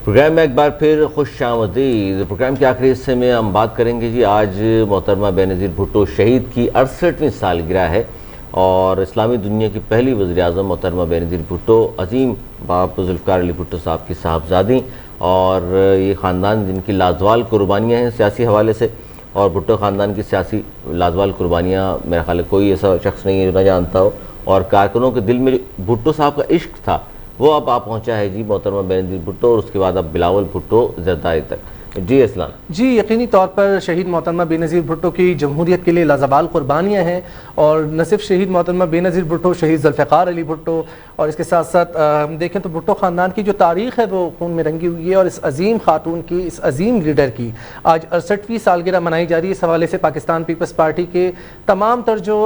Programme میں ایک بار پھر خوش آمدید۔ پروگرام کے آخری حصے میں ہم بات کریں گے جی آج محترمہ بینظیر بھٹو شہید کی 68ویں سالگرہ ہے، اور اسلامی دنیا کی پہلی وزیر اعظم محترمہ بینظیر بھٹو عظیم باپ ذوالفقار علی بھٹو صاحب کی صاحبزادی، اور یہ خاندان جن کی لازوال قربانیاں ہیں سیاسی حوالے سے، اور بھٹو خاندان کی سیاسی لازوال قربانیاں میرا خیال ہے کوئی ایسا شخص نہیں ہے جو نہ جانتا ہو، اور کارکنوں کے دل میں جو بھٹو صاحب کا عشق تھا وہ اب آپ پہنچا ہے جی محترمہ بینظیر بھٹو، اور اس کے بعد اب بلاول بھٹو زرداری تک۔ جی اسلام جی، یقینی طور پر شہید محترمہ بینظیر بھٹو کی جمہوریت کے لیے لازوال قربانیاں ہیں، اور نہ صرف شہید محترمہ بینظیر بھٹو، شہید ذوالفقار علی بھٹو، اور اس کے ساتھ ساتھ ہم دیکھیں تو بھٹو خاندان کی جو تاریخ ہے وہ خون میں رنگی ہوئی ہے، اور اس عظیم خاتون کی، اس عظیم لیڈر کی آج 68ویں سالگرہ منائی جا رہی ہے۔ اس حوالے سے پاکستان پیپلز پارٹی کے تمام تر جو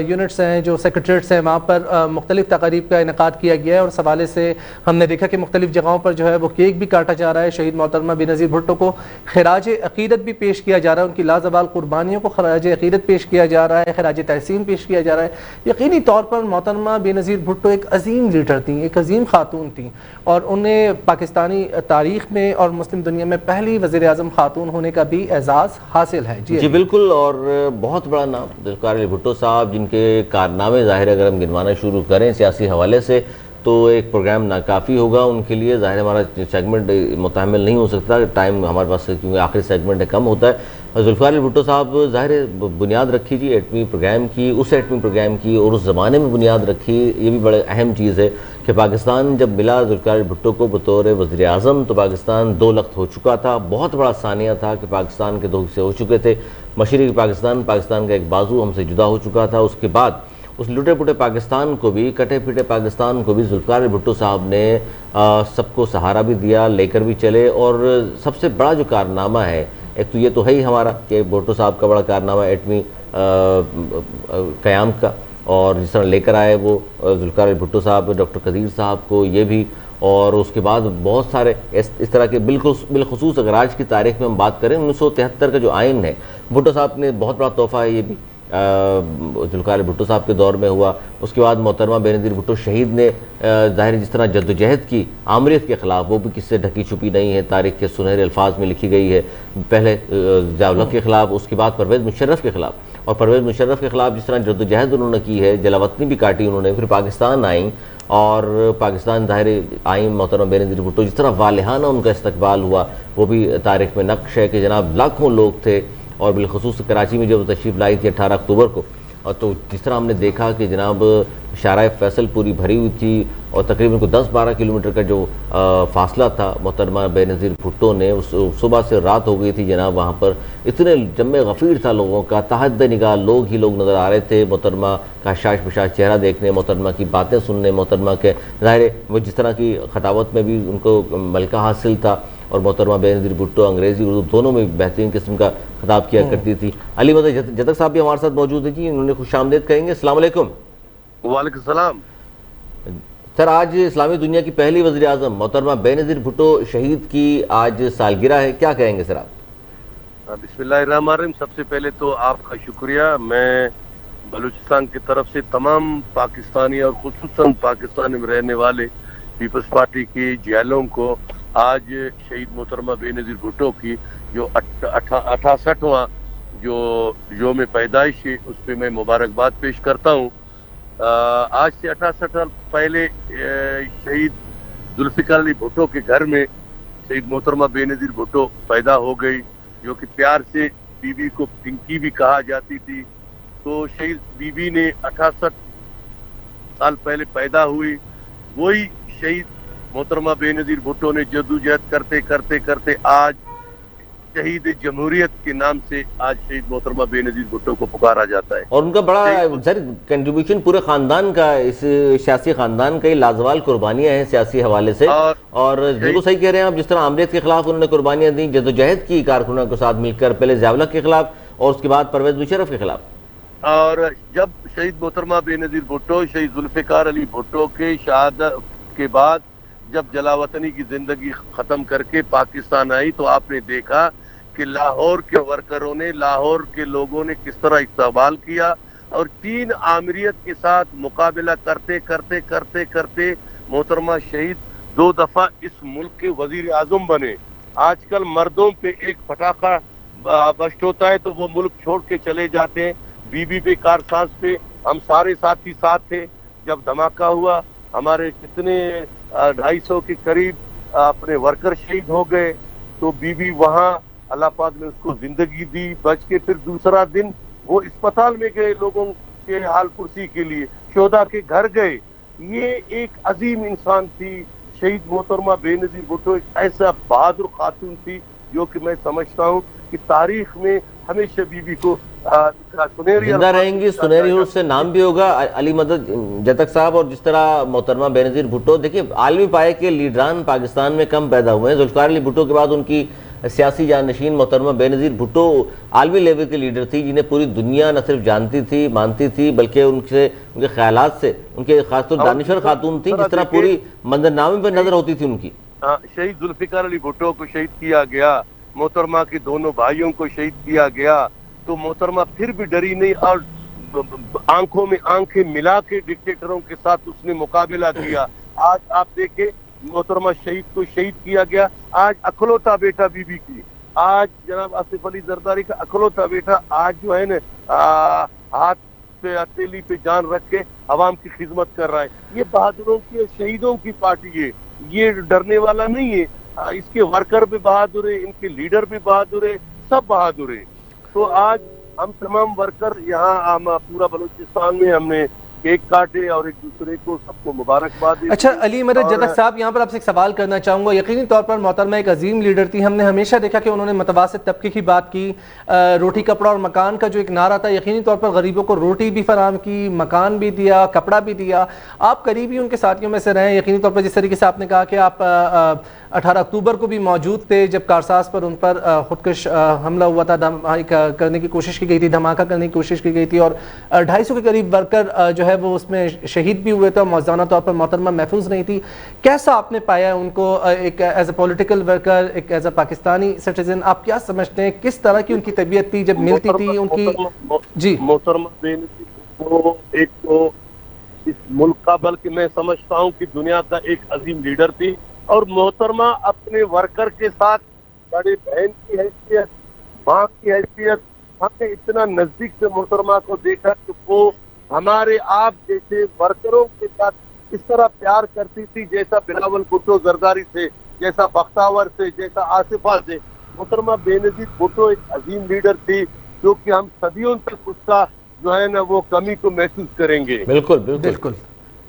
یونٹس ہیں، جو سیکریٹریٹس ہیں، وہاں پر مختلف تقاریب کا انعقاد کیا گیا ہے، اور اس حوالے سے ہم نے دیکھا کہ مختلف جگہوں پر جو ہے وہ کیک بھی کاٹا جا رہا ہے، شہید محترمہ بینظیر بھٹو کو خراج عقیدت بھی پیش کیا جا رہا ہے، ان کی لازوال قربانیوں کو خراج عقیدت پیش کیا جا رہا ہے، خراج تحسین پیش کیا جا رہا ہے۔ یقینی طور پر محترمہ بینظیر بھٹو ایک عظیم لیڈر تھیں، ایک عظیم خاتون تھیں، اور انہیں پاکستانی تاریخ میں اور مسلم دنیا میں پہلی وزیر اعظم خاتون ہونے کا بھی اعزاز حاصل ہے۔ جی بالکل، اور بہت بڑا نام ذوالفقار علی بھٹو صاحب، جن کے کارنامے ظاہر اگر ہم گنوانا شروع کریں سیاسی حوالے سے تو ایک پروگرام ناکافی ہوگا ان کے لیے، ظاہر ہمارا سیگمنٹ متحمل نہیں ہو سکتا، ٹائم ہمارے پاس کیونکہ آخری سیگمنٹ ہے کم ہوتا ہے۔ ذوالفقار علی بھٹو صاحب ظاہر بنیاد رکھی جی ایٹمی پروگرام کی، اس ایٹمی پروگرام کی، اور اس زمانے میں بنیاد رکھی، یہ بھی بڑے اہم چیز ہے کہ پاکستان جب ملا ذوالفقار علی بھٹو کو بطور وزیر اعظم تو پاکستان دو لخت ہو چکا تھا، بہت بڑا ثانیہ تھا کہ پاکستان کے دو حصے ہو چکے تھے، مشرقی پاکستان کا ایک بازو ہم سے جدا ہو چکا تھا، اس کے بعد اس لٹے پٹے پاکستان کو بھی، کٹے پٹے پاکستان کو بھی ذوالفقار علی بھٹو صاحب نے سب کو سہارا بھی دیا، لے کر بھی چلے، اور سب سے بڑا جو کارنامہ ہے ایک تو یہ تو ہے ہی ہمارا کہ بھٹو صاحب کا بڑا کارنامہ ایٹمی قیام کا، اور جس طرح لے کر آئے وہ ذوالفقار علی بھٹو صاحب، ڈاکٹر قدیر صاحب کو، یہ بھی، اور اس کے بعد بہت سارے اس طرح کے بالخصوص اگر آج کی تاریخ میں ہم بات کریں 1973 کا جو آئین ہے بھٹو صاحب نے بہت بڑا تحفہ ہے، یہ بھی ذوالفقار علی بھٹو صاحب کے دور میں ہوا۔ اس کے بعد محترمہ بینظیر بھٹو شہید نے ظاہر جس طرح جدوجہد کی آمریت کے خلاف، وہ بھی کس سے ڈھکی چھپی نہیں ہے، تاریخ کے سنہرے الفاظ میں لکھی گئی ہے، پہلے ضیاء الحق کے خلاف، اس کے بعد پرویز مشرف کے خلاف، اور پرویز مشرف کے خلاف جس طرح جدوجہد انہوں نے کی ہے، جلاوطنی بھی کاٹی انہوں نے، پھر پاکستان آئیں اور پاکستان ظاہر آئیں محترمہ بینظیر بھٹو، جس طرح والہانہ ان کا استقبال ہوا وہ بھی تاریخ میں نقش ہے کہ جناب لاکھوں لوگ تھے، اور بالخصوص کراچی میں جب تشریف لائی تھی 18 اکتوبر کو، اور تو جس طرح ہم نے دیکھا کہ جناب شارع فیصل پوری بھری ہوئی تھی، اور تقریباً کو 10-12 کلومیٹر کا جو فاصلہ تھا محترمہ بینظیر بھٹو نے، صبح سے رات ہو گئی تھی جناب، وہاں پر اتنے جمع غفیر تھا لوگوں کا، تحت نگاہ لوگ ہی لوگ نظر آ رہے تھے محترمہ کا شاش بشاش چہرہ دیکھنے، محترمہ کی باتیں سننے، محترمہ کے ظاہر وہ جس طرح کی خطابت میں بھی ان کو ملکہ حاصل تھا، اور محترمہ بینظیر بھٹو انگریزی اردو دونوں میں بہترین قسم کا خطاب کیا کرتی تھی۔ علی مدد جدک صاحب بھی ہمارے ساتھ موجود ہیں جی، انہوں نے خوش آمدید کہیں گے۔ السلام علیکم۔ وعلیکم السلام سر، آج اسلامی دنیا کی پہلی وزیر اعظم محترمہ بینظیر بھٹو شہید کی آج سالگرہ ہے، کیا کہیں گے سر آپ؟ بسم اللہ الرحمن الرحیم۔ سب سے پہلے تو آپ کا شکریہ، میں بلوچستان کی طرف سے تمام پاکستانی اور خصوصاً پاکستان میں رہنے والے پیپلز پارٹی کی جہلوں کو آج شہید محترمہ بینظیر بھٹو کی جو 68واں جو یوم پیدائش ہے اس پہ میں مبارکباد پیش کرتا ہوں۔ آج سے 68 سال پہلے شہید ذوالفقار علی بھٹو کے گھر میں شہید محترمہ بینظیر بھٹو پیدا ہو گئی، جو کہ پیار سے بی بی کو پنکی بھی کہا جاتی تھی۔ تو شہید بی بی نے 68 سال پہلے پیدا ہوئی، وہی شہید محترمہ بینظیر بھٹو نے جدوجہد کرتے کرتے کرتے آج شہید جمہوریت کے نام سے آج شہید محترمہ بینظیر بھٹو کو پکارا جاتا ہے، اور ان کا بڑا سر کنٹریبیوشن پورے خاندان کا، اس سیاسی خاندان کا ہی لازوال قربانیاں ہیں سیاسی حوالے سے، اور بالکل صحیح کہہ رہے ہیں آپ، جس طرح آمریت کے خلاف انہوں نے قربانیاں دیں، جدوجہد کی کارکنوں کے ساتھ مل کر، پہلے ضیاء الحق کے خلاف اور اس کے بعد پرویز مشرف کے خلاف۔ اور جب شہید محترمہ بینظیر بھٹو شہید ذوالفقار علی بھٹو کے شہادت کے بعد جب جلاوطنی کی زندگی ختم کر کے پاکستان آئی تو آپ نے دیکھا کہ لاہور کے ورکروں نے، لاہور کے لوگوں نے کس طرح استقبال کیا، اور 3 آمریت کے ساتھ مقابلہ کرتے کرتے کرتے کرتے محترمہ شہید 2 دفعہ اس ملک کے وزیر اعظم بنے. آج کل مردوں پہ ایک پٹاخہ بسٹ ہوتا ہے تو وہ ملک چھوڑ کے چلے جاتے ہیں. بی بی پہ کارساز پہ ہم سارے ساتھی ساتھ تھے. جب دھماکہ ہوا ہمارے کتنے 250 کے قریب اپنے ورکر شہید ہو گئے, تو بی بی وہاں اللہ پاک نے اس کو زندگی دی, بچ کے. پھر دوسرا دن وہ اسپتال میں گئے لوگوں کے حال پرسی کے لیے, شہداء کے گھر گئے. یہ ایک عظیم انسان تھی. شہید محترمہ بے نظیر بھٹو ایک ایسا بہادر خاتون تھی جو کہ میں سمجھتا ہوں کہ تاریخ میں ہمیشہ بی بی کو سنہری زندہ رہیں گی, سنہری حروف سے نام بھی ہوگا. علی مدد جتک صاحب, اور جس طرح محترمہ بے نظیر بھٹو, دیکھیں عالمی پائے کے لیڈران پاکستان میں کم پیدا ہوئے ہیں. ذوالفقار علی بھٹو کے بعد ان کی سیاسی جانشین محترمہ بے نظیر بھٹو عالمی لیول کے لیڈر تھی, جنہیں پوری دنیا نہ صرف جانتی تھی مانتی تھی, بلکہ ان کے خیالات سے ان کے خاص طور دانشور خاتون تھی, جس طرح پوری منظرنامے پہ نظر ہوتی تھی ان کی. شہید ذوالفقار علی بھٹو کو شہید کیا گیا, محترمہ کے دونوں بھائیوں کو شہید کیا گیا, تو محترمہ پھر بھی ڈری نہیں اور آنکھوں میں آنکھیں ملا کے ڈکٹیٹروں کے ساتھ اس نے مقابلہ کیا. آج آپ دیکھیں محترمہ شہید کو شہید کیا گیا. آج اکلوتا بیٹا بی بی کی, آج جناب آصف علی زرداری کا اکلوتا بیٹا آج جو ہے نا ہاتھ پہ ہتھیلی پہ جان رکھ کے عوام کی خدمت کر رہا ہے. یہ بہادروں کی شہیدوں کی پارٹی ہے, یہ ڈرنے والا نہیں ہے. اس کے ورکر بھی بہادر ہے, ان کے لیڈر بھی بہادر ہے, سب بہادر ہے. تو آج ہم تمام ورکر یہاں پورا بلوچستان میں ہم نے کیک کاٹے اور ایک دوسرے کو سب کو مبارکباد دی. اچھا علی مدد جتک صاحب, یہاں پر آپ سے ایک سوال کرنا چاہوں گا. یقینی طور پر محترمہ ایک عظیم لیڈر تھی. ہم نے ہمیشہ دیکھا کہ انہوں نے متوسط طبقے کی بات کی, روٹی کپڑا اور مکان کا جو ایک نعرہ تھا, یقینی طور پر غریبوں کو روٹی بھی فراہم کی, مکان بھی دیا, کپڑا بھی دیا. آپ قریبی ان کے ساتھیوں میں سے رہے, یقینی طور پر جس طریقے سے آپ نے کہا کہ آپ 18 اکتوبر کو بھی موجود تھے جب کارساز پر ان پر خودکش حملہ ہوا تھا, کرنے کی کوشش کی گئی تھی, دھماکہ کرنے کی کوشش کی گئی تھی, اور 250 کے قریب ورکر جو ہے وہ اس میں شہید بھی ہوئے تھے, اور موزانہ طور پر محترمہ محفوظ نہیں تھی. کیسا آپ نے پایا ان کو ایک ایز اے پولیٹیکل ورکر, ایک ایز اے پاکستانی سٹیزن, آپ کیا سمجھتے ہیں کس طرح کی ان کی طبیعت تھی جب ملتی تھی ان کی؟ جی محترمہ بے نظیر وہ ایک تو اس ملک کا بلکہ میں سمجھتا ہوں کہ دنیا کا ایک عظیم لیڈر تھی, اور محترمہ اپنے ورکر کے ساتھ بڑے بہن کی حیثیت, ماں کی حیثیت, ہم نے اتنا نزدیک سے محترمہ کو دیکھا کہ وہ ہمارے آپ جیسے ورکروں کے ساتھ اس طرح پیار کرتی تھی جیسا بلاول بھٹو زرداری سے, جیسا بختاور سے, جیسا آصفہ سے. محترمہ بے نظیر بھٹو ایک عظیم لیڈر تھی جو کہ ہم صدیوں تک اس کا جو ہے نا وہ کمی کو محسوس کریں گے. بالکل بالکل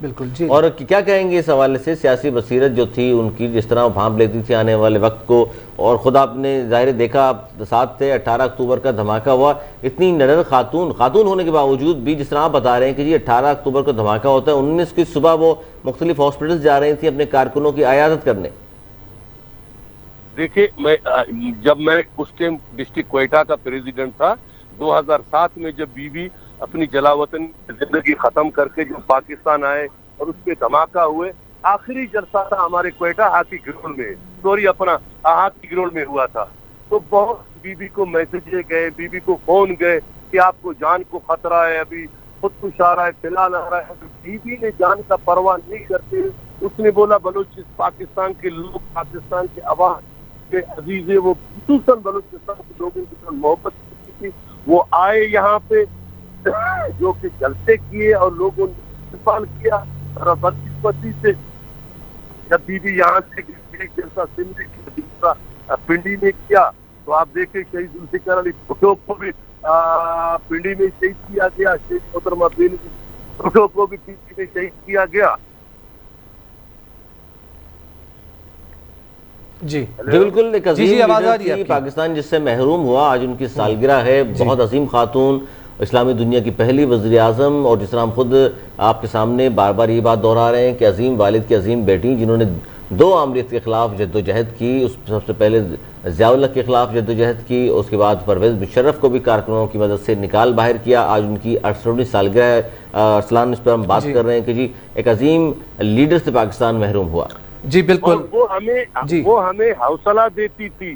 بالکل. جی, اور کیا کہیں گے اس حوالے سے, سیاسی بصیرت جو تھی ان کی, جس طرح وہ بھانپ لیتی تھی آنے والے وقت کو, اور خود آپ نے ظاہر دیکھا, آپ ساتھ تھے, 18 اکتوبر کا دھماکہ ہوا, اتنی نڈر خاتون ہونے کے باوجود بھی, جس طرح آپ بتا رہے ہیں کہ جی 18 اکتوبر کو دھماکہ ہوتا ہے, 19 کی صبح وہ مختلف ہاسپٹلز جا رہی تھی اپنے کارکنوں کی عیادت کرنے. دیکھیں جب میں اس ٹائم ڈسٹرکٹ کوئٹہ کا پریزیڈنٹ تھا 2007 میں, جب بی بی اپنی جلاوطن زندگی ختم کر کے جو پاکستان آئے اور اس پہ دھماکہ ہوئے, آخری جلسہ تھا ہمارے کوئٹہ ہاتھی گراؤنڈ میں, اپنا ہاتھی گراؤنڈ میں ہوا تھا. تو بہت بی بی کو میسجیں گئے, بی بی کو فون گئے کہ آپ کو جان کو خطرہ ہے, ابھی خودکش آ رہا ہے, فلال آ رہا ہے. بی بی نے جان کا پرواہ نہیں کرتے, اس نے بولا پاکستان کے لوگ, پاکستان کے عوام کے عزیز ہے, وہ خصوصاً بلوچستان کے لوگوں کی طرح محبت کی تھی. وہ آئے یہاں پہ جو کہ جلسے کیے اور لوگوں نے استقبال کیا, اور بدقسمتی سے جب بی بی یہاں سے ایک جلسہ سندھ کیا, دوسرا پنڈی میں کیا, تو آپ دیکھیں شہید ذوالفقار علی بھٹو کو بھی پنڈی میں شہید کیا گیا, شہید محترمہ بے نظیر بھٹو کو بھی پنڈی میں شہید کیا گیا. جی بالکل, ایک عظیم لیڈر تھی پاکستان جس سے محروم ہوا. آج ان کی سالگرہ ہے. بہت عظیم خاتون, اسلامی دنیا کی پہلی وزیر اعظم, اور جس طرح ہم خود آپ کے سامنے بار بار یہ بات دہرا رہے ہیں کہ عظیم والد کی عظیم بیٹی, جنہوں نے 2 عامریت کے خلاف جد و جہد کی. اس سب سے پہلے ضیاء الحق کے خلاف جد و جہد کی, اس کے بعد پرویز مشرف کو بھی کارکنوں کی مدد سے نکال باہر کیا. آج ان کی 68ویں سالگرہ ہے. ارسلان, اس پر ہم بات کر رہے ہیں کہ جی ایک عظیم لیڈر سے پاکستان محروم ہوا. جی بالکل. وہ ہمیں حوصلہ دیتی تھی,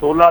2016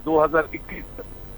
2021